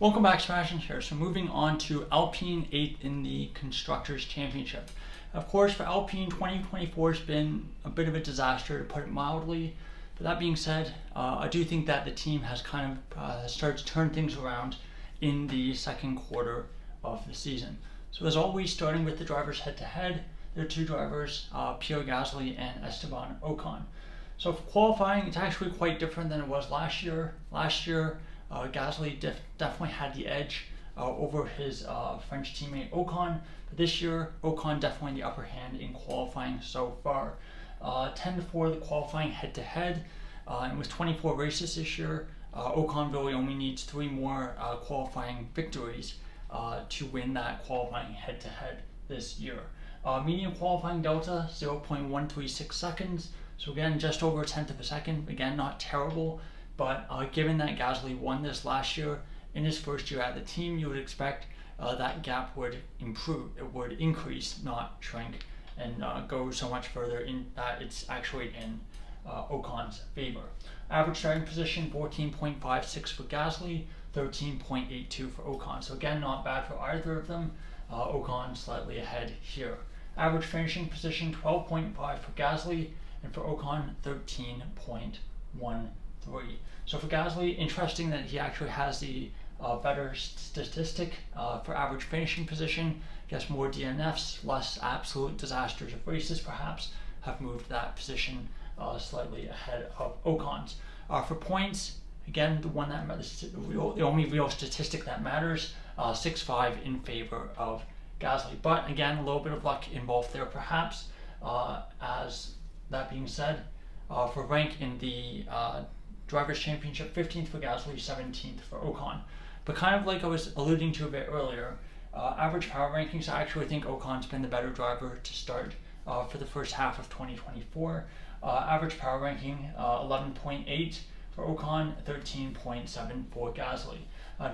Welcome back, Sebastian here. So moving on to Alpine 8th in the Constructors' Championship. Of course, for Alpine, 2024 has been a bit of a disaster, to put it mildly. But that being said, I do think that the team has kind of started to turn things around in the second quarter of the season. So as always, starting with the drivers head-to-head, there are two drivers, Pierre Gasly and Esteban Ocon. So for qualifying, it's actually quite different than it was last year. Last year, Gasly definitely had the edge over his French teammate Ocon, but this year Ocon definitely the upper hand in qualifying so far. 10-4 the qualifying head-to-head, and with 24 races this year, Ocon really only needs 3 more qualifying victories to win that qualifying head-to-head this year. Median qualifying delta 0.136 seconds, so again just over a tenth of a second. Again, not terrible. But given that Gasly won this last year, in his first year at the team, you would expect that gap would improve. It would increase, not shrink, and go so much further in that it's actually in Ocon's favor. Average starting position 14.56 for Gasly, 13.82 for Ocon. So again, not bad for either of them. Ocon slightly ahead here. Average finishing position 12.5 for Gasly, and for Ocon 13.13. So for Gasly, interesting that he actually has the better statistic for average finishing position. I guess more DNFs, less absolute disasters of races perhaps, have moved that position slightly ahead of Ocon's. For points, again, the only real statistic that matters, 6-5 in favor of Gasly. But again, a little bit of luck involved there perhaps. As that being said, for rank in the Drivers' Championship, 15th for Gasly, 17th for Ocon. But kind of like I was alluding to a bit earlier, average power rankings, I actually think Ocon's been the better driver to start for the first half of 2024. Average power ranking 11.8 for Ocon, 13.7 for Gasly.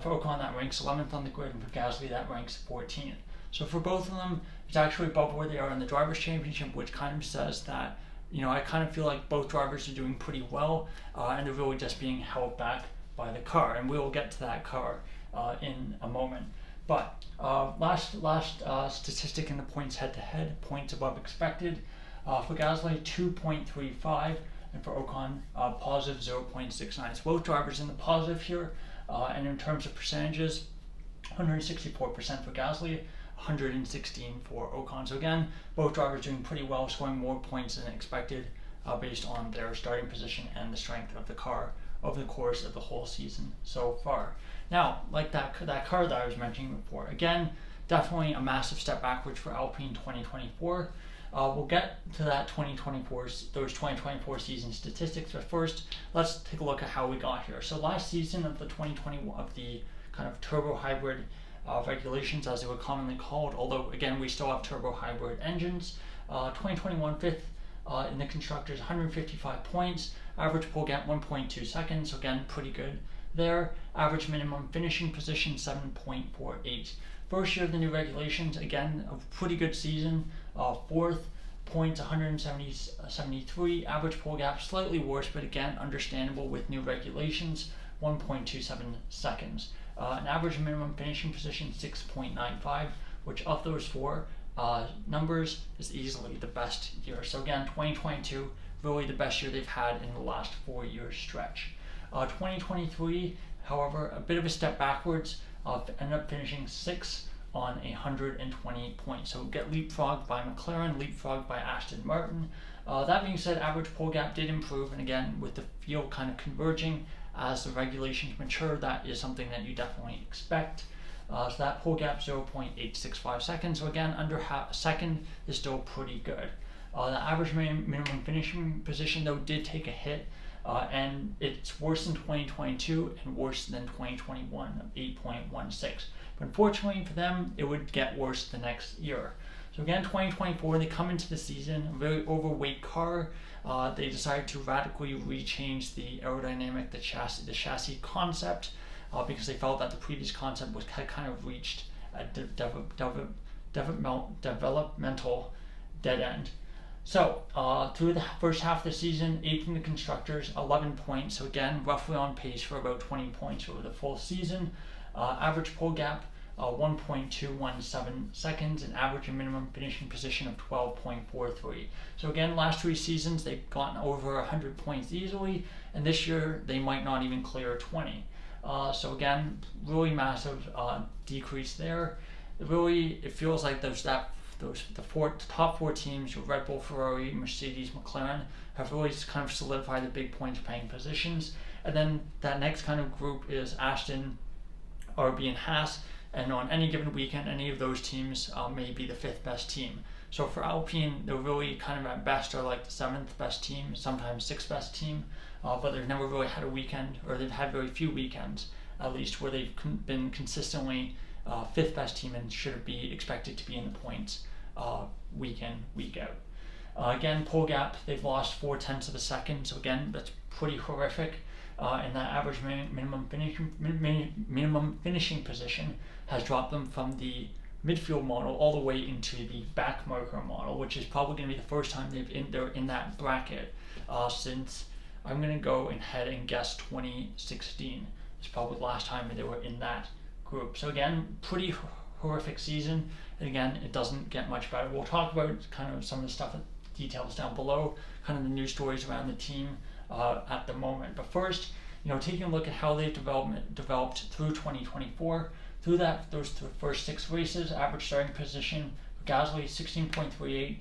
For Ocon, that ranks 11th on the grid, and for Gasly, that ranks 14th. So for both of them, it's actually above where they are in the Drivers' Championship, which kind of says that I kind of feel like both drivers are doing pretty well, and they're really just being held back by the car, and we will get to that car in a moment. But last statistic in the points head-to-head, points above expected. For Gasly, 2.35, and for Ocon, positive 0.69. So both drivers in the positive here, and in terms of percentages, 164% for Gasly, 116 for Ocon. So again, both drivers doing pretty well, scoring more points than expected based on their starting position and the strength of the car over the course of the whole season so far. Now, like that car that I was mentioning before, again, definitely a massive step backwards for Alpine 2024. We'll get to those 2024 season statistics, but first, let's take a look at how we got here. So last season of the 2021 of the kind of turbo hybrid regulations, as they were commonly called, although again we still have turbo hybrid engines. 2021 fifth in the constructors, 155 points, average pole gap 1.2 seconds, so again pretty good there. Average minimum finishing position 7.48. First year of the new regulations, again a pretty good season. Fourth, points 173, average pole gap slightly worse, but again understandable with new regulations, 1.27 seconds. An average minimum finishing position 6.95, which of those four numbers is easily the best year. So again, 2022 really the best year they've had in the last 4-year stretch. 2023, however, a bit of a step backwards. Ended up finishing 6th on 120 points. So get leapfrogged by McLaren, leapfrogged by Aston Martin. That being said, average pole gap did improve, and again with the field kind of converging as the regulations mature, that is something that you definitely expect. So that pole gap 0.865 seconds. So again, under a second is still pretty good. The average minimum finishing position though did take a hit, and it's worse than 2022 and worse than 2021 of 8.16. But unfortunately for them, it would get worse the next year. So again, 2024, they come into the season, a very overweight car. They decided to radically rechange the aerodynamic, the chassis concept, because they felt that the previous concept had kind of reached a developmental dead end. So through the first half of the season, 8th in the constructors, 11 points. So again, roughly on pace for about 20 points over the full season. Average pole gap 1.217 seconds, and average and minimum finishing position of 12.43. So again, last 3 seasons they've gotten over 100 points easily, and this year they might not even clear 20. So again, really massive decrease there. Really, it feels like the top 4 teams, your Red Bull, Ferrari, Mercedes, McLaren, have really kind of solidified the big points paying positions. And then that next kind of group is Aston, RB, and Haas. And on any given weekend, any of those teams may be the 5th best team. So for Alpine, they're really kind of at best are like the 7th best team, sometimes 6th best team, but they've never really had a weekend, or they've had very few weekends, at least, where they've been consistently 5th best team and should be expected to be in the points week in, week out. Again, pole gap, they've lost 0.4 of a second, so again, that's pretty horrific. And that average minimum finishing position has dropped them from the midfield model all the way into the back marker model, which is probably going to be the first time they're in that bracket since, I'm going to go ahead and guess, 2016. It's probably the last time they were in that group. So again, pretty horrific season, and again, it doesn't get much better. We'll talk about kind of some of the stuff, details down below, kind of the news stories around the team at the moment. But first, taking a look at how they've developed through 2024. Through those first 6 races, average starting position for Gasly 16.38,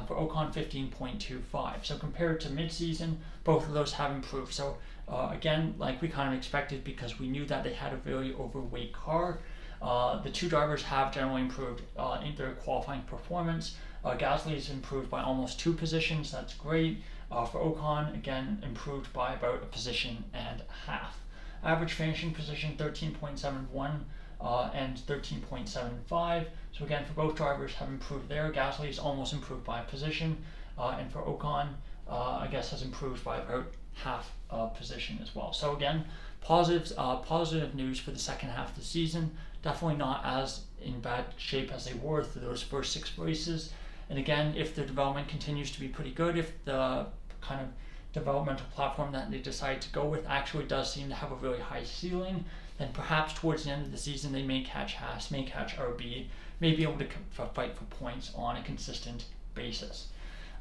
for Ocon 15.25. So compared to mid-season, both of those have improved. So again, like we kind of expected, because we knew that they had a very overweight car. The 2 drivers have generally improved in their qualifying performance. Gasly has improved by almost 2 positions. That's great. For Ocon, again, improved by about a position and a half. Average finishing position 13.71 and 13.75. So again, for both drivers have improved there. Gasly has almost improved by a position, and for Ocon, I guess, has improved by about half a position as well. So again, positive news for the second half of the season. Definitely not as in bad shape as they were through those first 6 races. And again, if the development continues to be pretty good, if the kind of developmental platform that they decide to go with actually does seem to have a really high ceiling, then perhaps towards the end of the season they may catch Haas, may catch RB, may be able to fight for points on a consistent basis.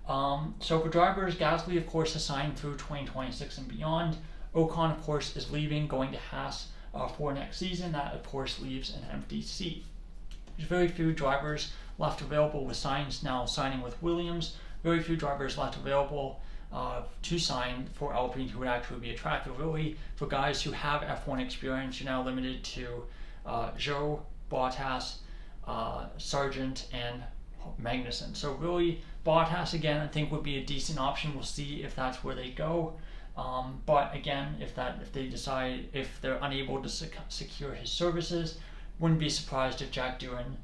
So for drivers, Gasly, of course, has signed through 2026 and beyond. Ocon, of course, is leaving, going to Haas for next season. That, of course, leaves an empty seat. There's very few drivers left available with Sainz now signing with Williams. Very few drivers left available to sign for Alpine who would actually be attractive. Really, for guys who have F1 experience, you're now limited to Zhou, Bottas, Sargent, and Magnussen. So really, Bottas again I think would be a decent option. We'll see if that's where they go. But again, if they're unable to secure his services, wouldn't be surprised if Jack Doohan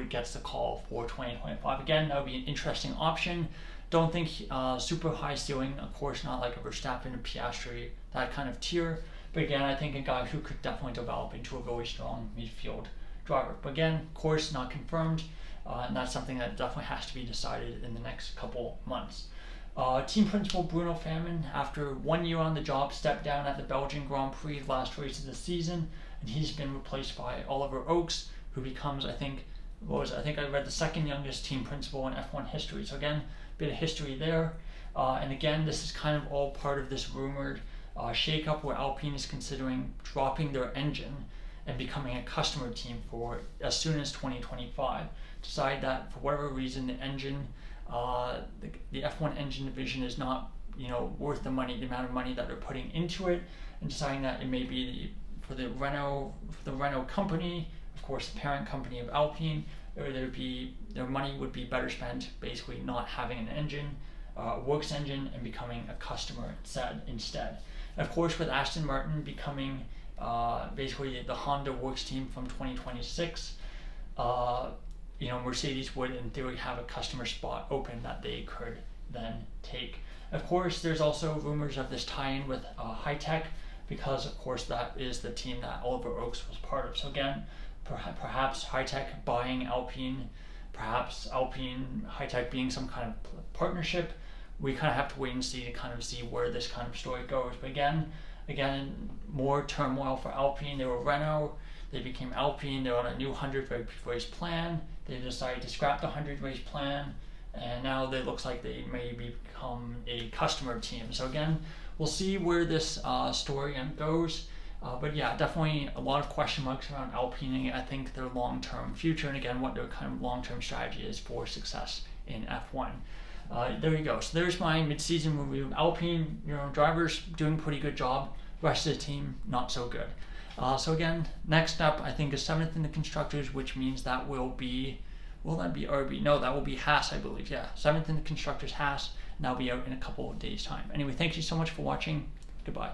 gets the call for 2025. Again, that would be an interesting option. Don't think super high ceiling, of course, not like a Verstappen and Piastri, that kind of tier. But again, I think a guy who could definitely develop into a very strong midfield driver. But again, of course, not confirmed, and that's something that definitely has to be decided in the next couple months. Team principal Bruno Fairman, after 1 year on the job, stepped down at the Belgian Grand Prix last race of the season, and he's been replaced by Oliver Oakes, who becomes, I think I read the 2nd youngest team principal in F1 history. So again, a bit of history there. And again, this is kind of all part of this rumored shakeup where Alpine is considering dropping their engine and becoming a customer team for as soon as 2025. Decide that for whatever reason the engine, the F1 engine division is not worth the amount of money that they're putting into it, and deciding that it may be for the Renault company, of course the parent company of Alpine, or their money would be better spent basically not having an engine, works engine, and becoming a customer instead. And of course, with Aston Martin becoming basically the Honda works team from 2026, Mercedes would in theory have a customer spot open that they could then take. Of course, there's also rumors of this tie-in with High Tech, because of course that is the team that Oliver Oakes was part of. So again, perhaps High Tech buying Alpine, perhaps Alpine High Tech being some kind of partnership. We kind of have to wait and see to kind of see where this kind of story goes. But again, Again, more turmoil for Alpine. They were Renault, they became Alpine. They're on a new 100 race plan. They decided to scrap the 100 race plan, and now it looks like they may become a customer team. So again, we'll see where this story goes. But yeah, definitely a lot of question marks around Alpine, and I think their long-term future, and again, what their kind of long-term strategy is for success in F1. There you go. So there's my mid-season review. Alpine, drivers doing a pretty good job. Rest of the team, not so good. So again, next up, I think is 7th in the Constructors, which means that will be RB? No, that will be Haas, I believe. Yeah, 7th in the Constructors, Haas, and that'll be out in a couple of days' time. Anyway, thank you so much for watching. Goodbye.